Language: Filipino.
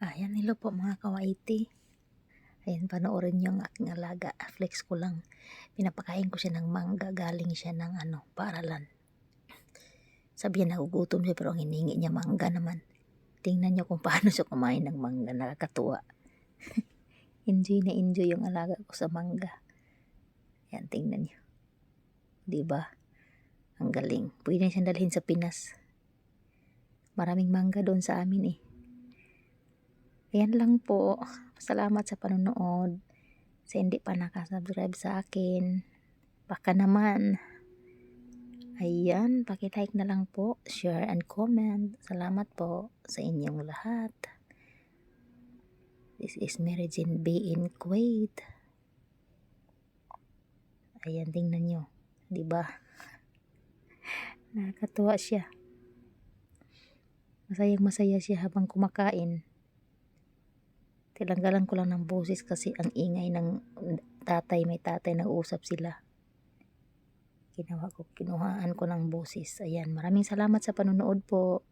Ayan, hello po mga kawaiti. Ayan, panoorin niyo ang aking alaga. Flex ko lang. Pinapakain ko siya ng mangga. Galing siya ng paaralan. Sabihin nagugutom siya pero ang hinihingi niya mangga naman. Tingnan niyo kung paano siya kumain ng mangga. Nakakatuwa. Enjoy na enjoy yung alaga ko sa mangga. Ayan, tingnan niyo. Diba? Ang galing. Pwede na siyang dalhin sa Pinas. Maraming mangga doon sa amin eh. Ayan lang po. Salamat sa panonood. Sa hindi pa nakasubscribe sa akin, baka naman. Ayan, pakilike na lang po, share and comment. Salamat po sa inyong lahat. This is Mary Jane B in Kuwait. Ayan, tingnan nyo. Diba? Nakakatuwa siya. Masayang masaya siya habang kumakain. Tilanggalan ko lang ng boses kasi ang ingay ng tatay, may tatay na usap sila. Kinuhaan ko ng boses. Ayan, maraming salamat sa panonood po.